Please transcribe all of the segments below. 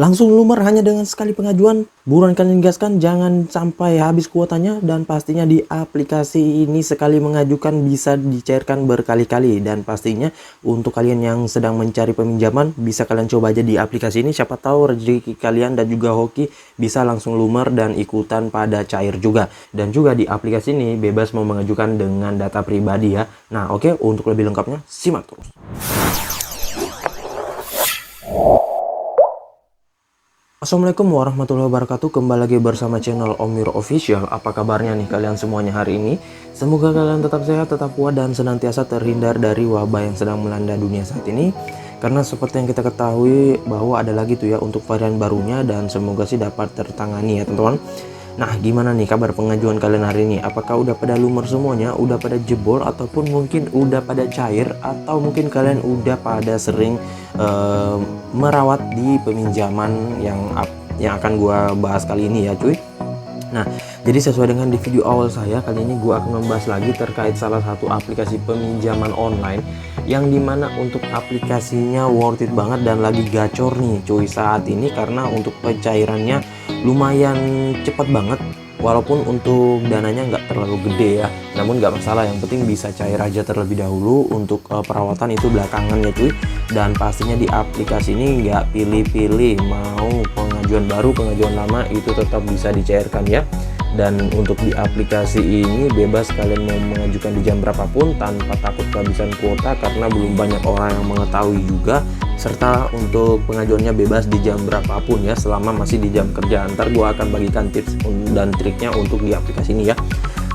Langsung lumer hanya dengan sekali pengajuan. Buruan kalian gaskan, jangan sampai habis kuotanya. Dan pastinya di aplikasi ini sekali mengajukan bisa dicairkan berkali-kali. Dan pastinya untuk kalian yang sedang mencari peminjaman, bisa kalian coba aja di aplikasi ini. Siapa tahu rezeki kalian dan juga hoki bisa langsung lumer dan ikutan pada cair juga. Dan juga di aplikasi ini bebas mau mengajukan dengan data pribadi ya. Nah oke, untuk lebih lengkapnya simak terus. Assalamualaikum warahmatullahi wabarakatuh. Kembali lagi bersama channel Om Wiro Official. Apa kabarnya nih kalian semuanya hari ini? Semoga kalian tetap sehat, tetap kuat, dan senantiasa terhindar dari wabah yang sedang melanda dunia saat ini. Karena seperti yang kita ketahui bahwa ada lagi tuh ya untuk varian barunya, dan semoga sih dapat tertangani ya teman-teman. Nah gimana nih kabar pengajuan kalian hari ini? Apakah udah pada lumer semuanya? Udah pada jebol? Ataupun mungkin udah pada cair? Atau mungkin kalian udah pada sering merawat di peminjaman yang akan gua bahas kali ini ya cuy. Nah jadi sesuai dengan di video awal saya, kali ini gua akan membahas lagi terkait salah satu aplikasi peminjaman online yang dimana untuk aplikasinya worth it banget dan lagi gacor nih cuy saat ini, karena untuk pencairannya lumayan cepat banget. Walaupun untuk dananya nggak terlalu gede ya, namun nggak masalah, yang penting bisa cair aja terlebih dahulu. Untuk perawatan itu belakangan ya cuy. Dan pastinya di aplikasi ini nggak pilih-pilih, mau pengajuan baru pengajuan lama itu tetap bisa dicairkan ya. Dan untuk di aplikasi ini bebas kalian mau mengajukan di jam berapapun tanpa takut kehabisan kuota, karena belum banyak orang yang mengetahui juga. Serta untuk pengajuannya bebas di jam berapapun ya, selama masih di jam kerja. Ntar gua akan bagikan tips dan triknya untuk di aplikasi ini ya.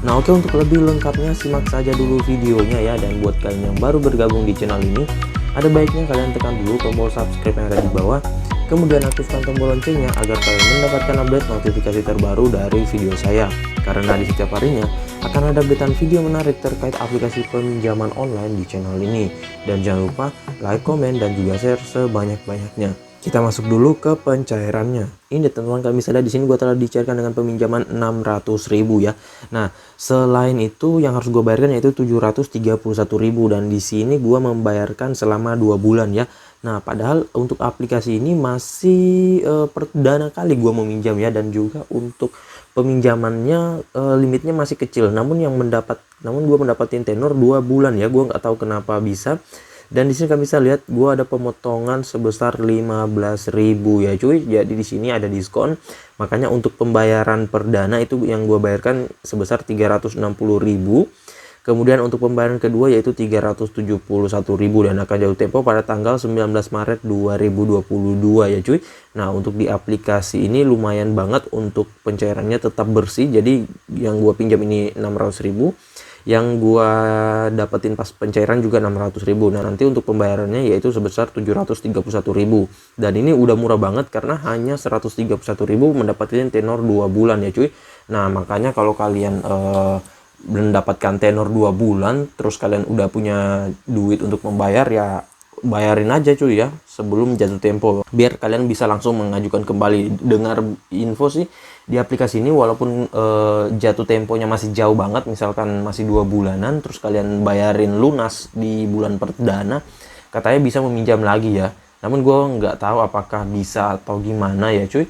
Nah oke, untuk lebih lengkapnya simak saja dulu videonya ya. Dan buat kalian yang baru bergabung di channel ini, ada baiknya kalian tekan dulu tombol subscribe yang ada di bawah, kemudian aktifkan tombol loncengnya agar kalian mendapatkan update notifikasi terbaru dari video saya. Karena di setiap harinya akan ada updatean video menarik terkait aplikasi peminjaman online di channel ini. Dan jangan lupa like, komen, dan juga share sebanyak-banyaknya. Kita masuk dulu ke pencairannya. Ini teman-teman, kalian bisa lihat di sini gue telah dicairkan dengan peminjaman 600.000 ya. Nah, selain itu yang harus gue bayarkan yaitu 731.000, dan di sini gue membayarkan selama 2 bulan ya. Nah, padahal untuk aplikasi ini masih perdana kali gue meminjam ya, dan juga untuk peminjamannya limitnya masih kecil. Namun gue mendapatin tenor 2 bulan ya. Gue nggak tahu kenapa bisa. Dan di sini kalian bisa lihat gue ada pemotongan sebesar 15.000 ya cuy. Jadi di sini ada diskon. Makanya untuk pembayaran perdana itu yang gue bayarkan sebesar 360.000. Kemudian untuk pembayaran kedua yaitu 371.000 dan akan jatuh tempo pada tanggal 19 Maret 2022 ya cuy. Nah untuk di aplikasi ini lumayan banget untuk pencairannya tetap bersih. Jadi yang gue pinjam ini 600.000, yang gua dapetin pas pencairan juga 600.000. Nah nanti untuk pembayarannya yaitu sebesar 731.000, dan ini udah murah banget karena hanya 131.000 mendapatkan tenor 2 bulan ya cuy. Nah makanya kalau kalian mendapatkan tenor 2 bulan terus kalian udah punya duit untuk membayar, ya bayarin aja cuy ya sebelum jatuh tempo, biar kalian bisa langsung mengajukan kembali. Dengar info sih di aplikasi ini walaupun jatuh temponya masih jauh banget, misalkan masih 2 bulanan terus kalian bayarin lunas di bulan perdana, katanya bisa meminjam lagi ya. Namun gue nggak tahu apakah bisa atau gimana ya cuy.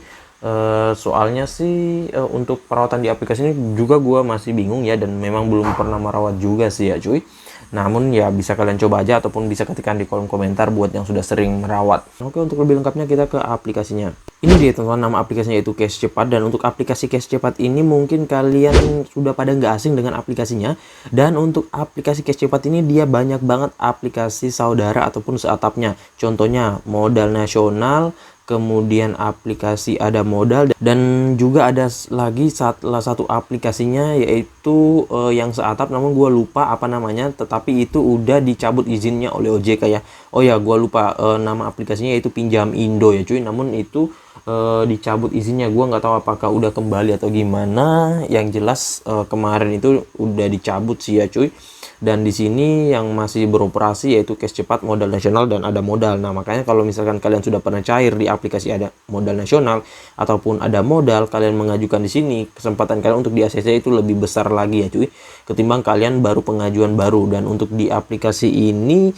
Soalnya sih untuk perawatan di aplikasi ini juga gue masih bingung ya, dan memang belum pernah merawat juga sih ya cuy. Namun ya bisa kalian coba aja ataupun bisa ketikkan di kolom komentar buat yang sudah sering merawat. Oke, untuk lebih lengkapnya kita ke aplikasinya. Ini dia teman-teman, nama aplikasinya itu Cash Cepat. Dan untuk aplikasi Cash Cepat ini mungkin kalian sudah pada nggak asing dengan aplikasinya. Dan untuk aplikasi Cash Cepat ini dia banyak banget aplikasi saudara ataupun seatapnya. Contohnya Modal Nasional, kemudian aplikasi Ada Modal, dan juga ada lagi salah satu aplikasinya yaitu yang seatap, namun gue lupa apa namanya, tetapi itu udah dicabut izinnya oleh OJK ya. Oh ya, gue lupa nama aplikasinya yaitu Pinjam Indo ya cuy, namun itu dicabut izinnya. Gue nggak tahu apakah udah kembali atau gimana, yang jelas kemarin itu udah dicabut sih ya cuy. Dan di sini yang masih beroperasi yaitu Cash Cepat, Modal Nasional, dan Ada Modal. Nah makanya kalau misalkan kalian sudah pernah cair di aplikasi Ada Modal Nasional ataupun Ada Modal, kalian mengajukan di sini, kesempatan kalian untuk di ACC itu lebih besar lagi ya cuy, ketimbang kalian baru pengajuan baru. Dan untuk di aplikasi ini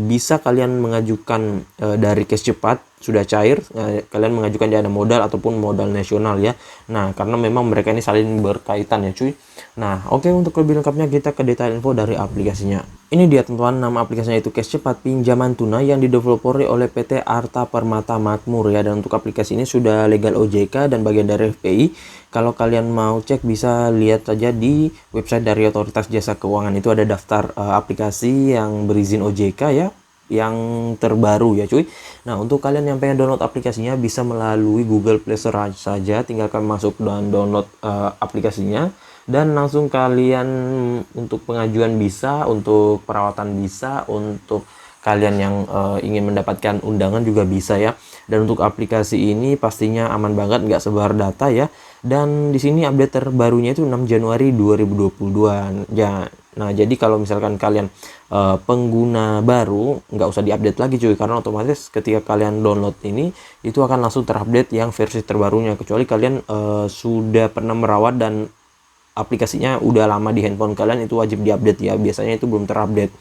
bisa kalian mengajukan dari Cash Cepat sudah cair, kalian mengajukan dana modal ataupun modal nasional ya. Nah, karena memang mereka ini saling berkaitan ya cuy. Nah, oke, untuk lebih lengkapnya kita ke detail info dari aplikasinya. Ini dia teman-teman, nama aplikasinya itu Cash Cepat Pinjaman Tunai yang dideveloperi oleh PT Arta Permata Makmur ya. Dan untuk aplikasi ini sudah legal OJK dan bagian dari FPI. Kalau kalian mau cek bisa lihat saja di website dari Otoritas Jasa Keuangan, itu ada daftar aplikasi yang berizin OJK ya, yang terbaru ya cuy. Nah, untuk kalian yang pengen download aplikasinya bisa melalui Google Play Store saja, tinggalkan masuk dan download aplikasinya, dan langsung kalian untuk pengajuan bisa, untuk perawatan bisa, untuk kalian yang ingin mendapatkan undangan juga bisa ya. Dan untuk aplikasi ini pastinya aman banget, nggak sebar data ya. Dan di sini update terbarunya itu 6 Januari 2022 ya. Nah, jadi kalau misalkan kalian pengguna baru, nggak usah diupdate lagi cuy, karena otomatis ketika kalian download ini itu akan langsung terupdate yang versi terbarunya, kecuali kalian sudah pernah merawat dan aplikasinya udah lama di handphone kalian, itu wajib diupdate ya, biasanya itu belum terupdate.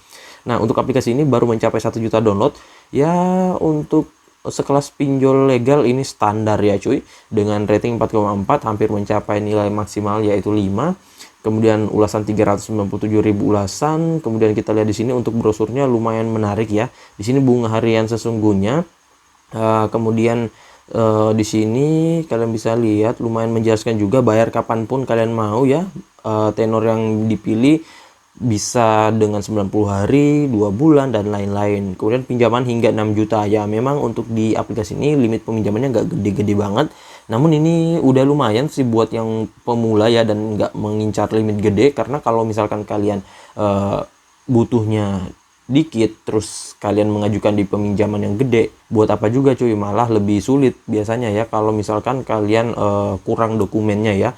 Nah, untuk aplikasi ini baru mencapai 1 juta download ya. Untuk sekelas pinjol legal ini standar ya cuy, dengan rating 4,4, hampir mencapai nilai maksimal yaitu 5. Kemudian ulasan 397.000 ulasan. Kemudian kita lihat di sini untuk brosurnya lumayan menarik ya. Di sini bunga harian sesungguhnya. Kemudian di sini kalian bisa lihat lumayan menjelaskan juga, bayar kapanpun kalian mau ya. Tenor yang dipilih bisa dengan 90 hari, 2 bulan, dan lain-lain. Kemudian pinjaman hingga 6 juta ya. Memang untuk di aplikasi ini limit peminjamannya nggak gede-gede banget, namun ini udah lumayan sih buat yang pemula ya, dan nggak mengincar limit gede. Karena kalau misalkan kalian butuhnya dikit terus kalian mengajukan di peminjaman yang gede, buat apa juga cuy, malah lebih sulit biasanya ya kalau misalkan kalian kurang dokumennya ya,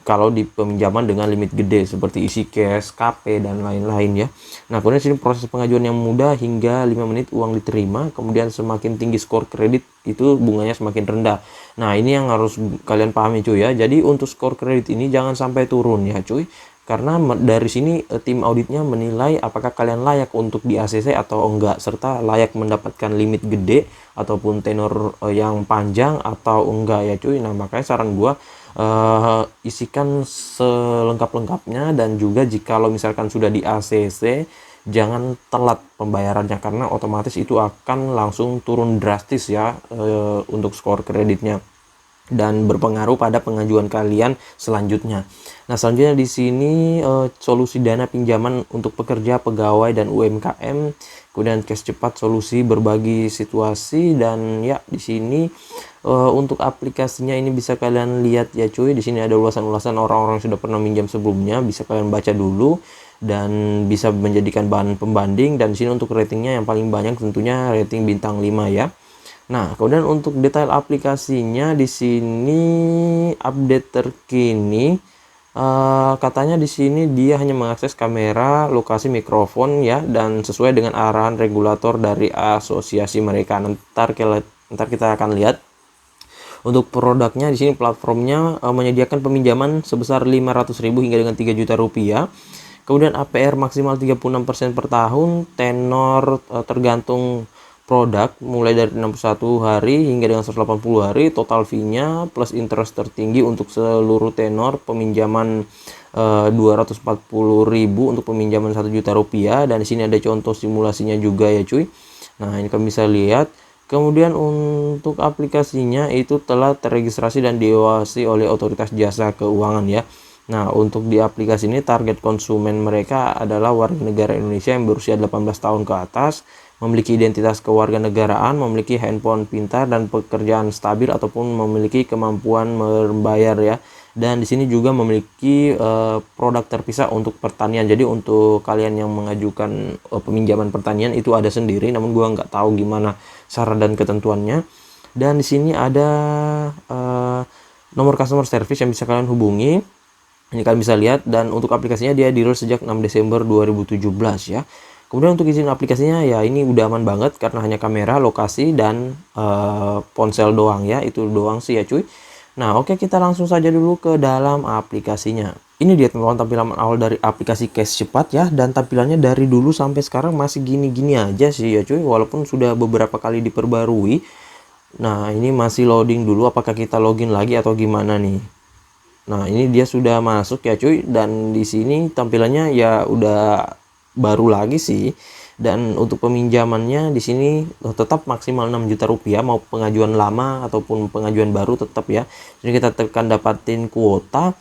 kalau di peminjaman dengan limit gede seperti isi cash, KP, dan lain-lain ya. Nah, kemudian sini proses pengajuan yang mudah, hingga 5 menit uang diterima. Kemudian semakin tinggi skor kredit itu bunganya semakin rendah. Nah, ini yang harus kalian pahami cuy ya. Jadi untuk skor kredit ini jangan sampai turun ya cuy. Karena dari sini tim auditnya menilai apakah kalian layak untuk di ACC atau enggak, serta layak mendapatkan limit gede ataupun tenor yang panjang atau enggak ya cuy. Nah, makanya saran gua isikan selengkap-lengkapnya, dan juga jikalau misalkan sudah di ACC jangan telat pembayarannya, karena otomatis itu akan langsung turun drastis ya untuk skor kreditnya, dan berpengaruh pada pengajuan kalian selanjutnya. Nah, selanjutnya di sini solusi dana pinjaman untuk pekerja, pegawai, dan UMKM. Kemudian Cash Cepat, solusi berbagi situasi. Dan ya, di sini untuk aplikasinya ini bisa kalian lihat ya cuy. Di sini ada ulasan-ulasan orang-orang yang sudah pernah minjam sebelumnya, bisa kalian baca dulu dan bisa menjadikan bahan pembanding. Dan di sini untuk ratingnya yang paling banyak tentunya rating bintang 5 ya. Nah, kemudian untuk detail aplikasinya di sini update terkini, katanya di sini dia hanya mengakses kamera, lokasi, mikrofon ya, dan sesuai dengan arahan regulator dari asosiasi mereka. Ntar kita akan lihat. Untuk produknya di sini platformnya menyediakan peminjaman sebesar 500.000 hingga dengan 3 juta rupiah. Kemudian APR maksimal 36% per tahun, tenor tergantung produk mulai dari 61 hari hingga dengan 180 hari. Total fee-nya plus interest tertinggi untuk seluruh tenor peminjaman 240.000 untuk peminjaman 1 juta rupiah. Dan di sini ada contoh simulasinya juga ya cuy. Nah, ini kalian bisa lihat. Kemudian untuk aplikasinya itu telah terregistrasi dan diawasi oleh Otoritas Jasa Keuangan ya. Nah, untuk di aplikasi ini target konsumen mereka adalah warga negara Indonesia yang berusia 18 tahun ke atas, memiliki identitas kewarganegaraan, memiliki handphone pintar dan pekerjaan stabil, ataupun memiliki kemampuan membayar ya. Dan di sini juga memiliki produk terpisah untuk pertanian. Jadi untuk kalian yang mengajukan peminjaman pertanian itu ada sendiri, namun gua nggak tahu gimana syarat dan ketentuannya. Dan di sini ada nomor customer service yang bisa kalian hubungi. Ini kalian bisa lihat. Dan untuk aplikasinya dia di-rilis sejak 6 Desember 2017 ya. Kemudian untuk izin aplikasinya ya ini udah aman banget, karena hanya kamera, lokasi, dan ponsel doang ya. Itu doang sih ya cuy. Nah, oke, kita langsung saja dulu ke dalam aplikasinya. Ini dia teman-teman tampilan awal dari aplikasi Cash Cepat ya, dan tampilannya dari dulu sampai sekarang masih gini-gini aja sih ya cuy, walaupun sudah beberapa kali diperbarui. Nah, ini masih loading dulu, apakah kita login lagi atau gimana nih? Nah, ini dia sudah masuk ya cuy, dan di sini tampilannya ya udah baru lagi sih. Dan untuk peminjamannya di sini tetap maksimal 6 juta rupiah, mau pengajuan lama ataupun pengajuan baru tetap ya. Jadi kita tekan dapatin kuota.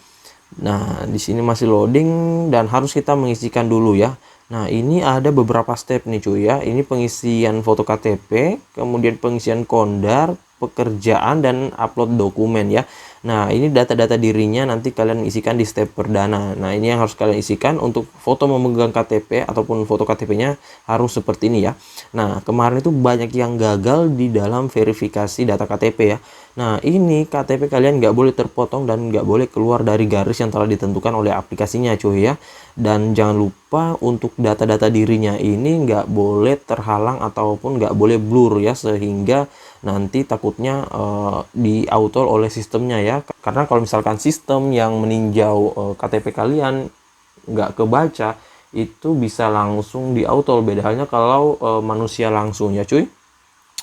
Nah, di sini masih loading dan harus kita mengisikan dulu ya. Nah, ini ada beberapa step nih cuy ya. Ini pengisian foto KTP, kemudian pengisian kondar, pekerjaan, dan upload dokumen ya. Nah, ini data-data dirinya nanti kalian isikan di step perdana. Nah, ini yang harus kalian isikan. Untuk foto memegang KTP ataupun foto KTP-nya harus seperti ini ya. Nah, kemarin itu banyak yang gagal di dalam verifikasi data KTP ya. Nah, ini KTP kalian nggak boleh terpotong dan nggak boleh keluar dari garis yang telah ditentukan oleh aplikasinya cuy ya. Dan jangan lupa untuk data-data dirinya ini nggak boleh terhalang ataupun nggak boleh blur ya, sehingga nanti takutnya di auto oleh sistemnya ya. Karena kalau misalkan sistem yang meninjau KTP kalian nggak kebaca, itu bisa langsung di auto. Beda halnya kalau manusia langsung ya cuy.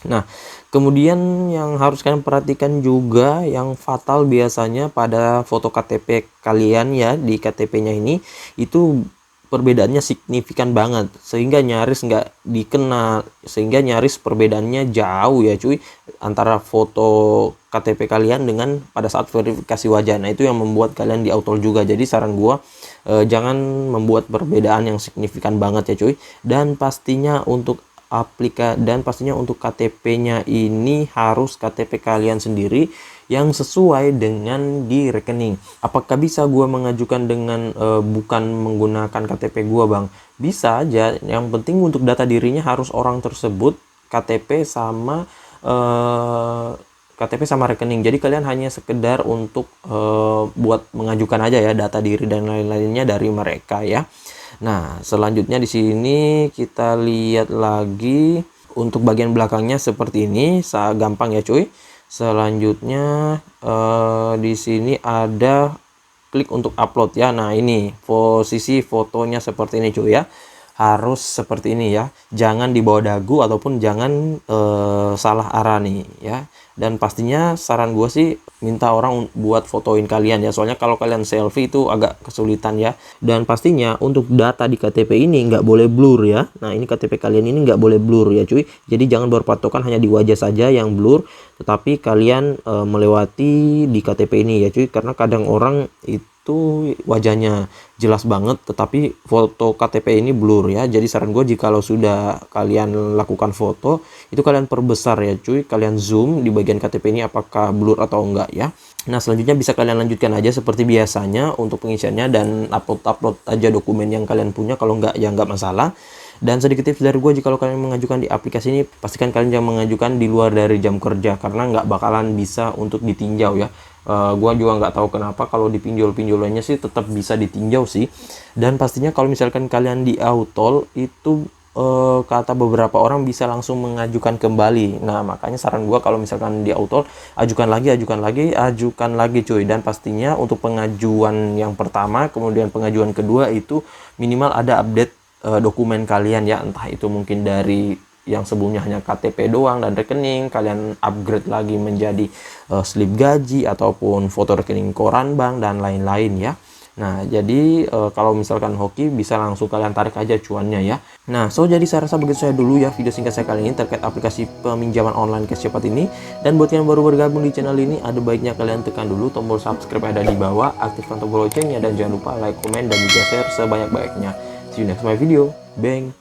Nah, kemudian yang harus kalian perhatikan juga yang fatal biasanya pada foto KTP kalian ya, di KTP-nya ini itu perbedaannya signifikan banget, sehingga nyaris nggak dikenal, sehingga nyaris perbedaannya jauh ya cuy, antara foto KTP kalian dengan pada saat verifikasi wajah. Nah, itu yang membuat kalian di auto juga. Jadi saran gua jangan membuat perbedaan yang signifikan banget ya cuy. Dan pastinya untuk untuk KTP-nya ini harus KTP kalian sendiri yang sesuai dengan di rekening. Apakah bisa gua mengajukan dengan bukan menggunakan KTP gua, Bang? Bisa aja. Yang penting untuk data dirinya harus orang tersebut, KTP sama KTP sama rekening. Jadi kalian hanya sekedar untuk buat mengajukan aja ya data diri dan lain-lainnya dari mereka ya. Nah, selanjutnya di sini kita lihat lagi untuk bagian belakangnya seperti ini, gampang ya cuy. Selanjutnya di sini ada klik untuk upload ya. Nah, ini posisi fotonya seperti ini cuy ya. Harus seperti ini ya. Jangan di bawah dagu ataupun jangan salah arah nih ya. Dan pastinya saran gue sih minta orang buat fotoin kalian ya, soalnya kalau kalian selfie itu agak kesulitan ya. Dan pastinya untuk data di KTP ini nggak boleh blur ya. Nah, ini KTP kalian ini nggak boleh blur ya cuy. Jadi jangan berpatokan hanya di wajah saja yang blur, tetapi kalian melewati di KTP ini ya cuy, karena kadang orang itu wajahnya jelas banget tetapi foto KTP ini blur ya. Jadi saran gue, jika kalau sudah kalian lakukan foto itu kalian perbesar ya cuy, kalian zoom di bagian KTP ini apakah blur atau enggak ya. Nah, selanjutnya bisa kalian lanjutkan aja seperti biasanya untuk pengisiannya, dan upload aja dokumen yang kalian punya, kalau enggak ya enggak masalah. Dan sedikit tips dari gue, jika kalian mengajukan di aplikasi ini, pastikan kalian jangan mengajukan di luar dari jam kerja, karena nggak bakalan bisa untuk ditinjau ya. Gua juga nggak tahu kenapa kalau di pinjol-pinjolannya sih tetap bisa ditinjau sih. Dan pastinya kalau misalkan kalian di auto itu kata beberapa orang bisa langsung mengajukan kembali. Nah, makanya saran gua kalau misalkan di auto, ajukan lagi cuy. Dan pastinya untuk pengajuan yang pertama kemudian pengajuan kedua itu minimal ada update dokumen kalian ya, entah itu mungkin dari yang sebelumnya hanya KTP doang dan rekening, kalian upgrade lagi menjadi slip gaji ataupun foto rekening koran bank dan lain-lain ya. Nah, jadi kalau misalkan hoki bisa langsung kalian tarik aja cuannya ya. Nah, jadi saya rasa begitu saya dulu ya video singkat saya kali ini terkait aplikasi peminjaman online cash cepat ini. Dan buat yang baru bergabung di channel ini, ada baiknya kalian tekan dulu tombol subscribe ada di bawah, aktifkan tombol loncengnya, dan jangan lupa like, komen, dan juga share sebanyak-banyaknya. See you next my video. Bang.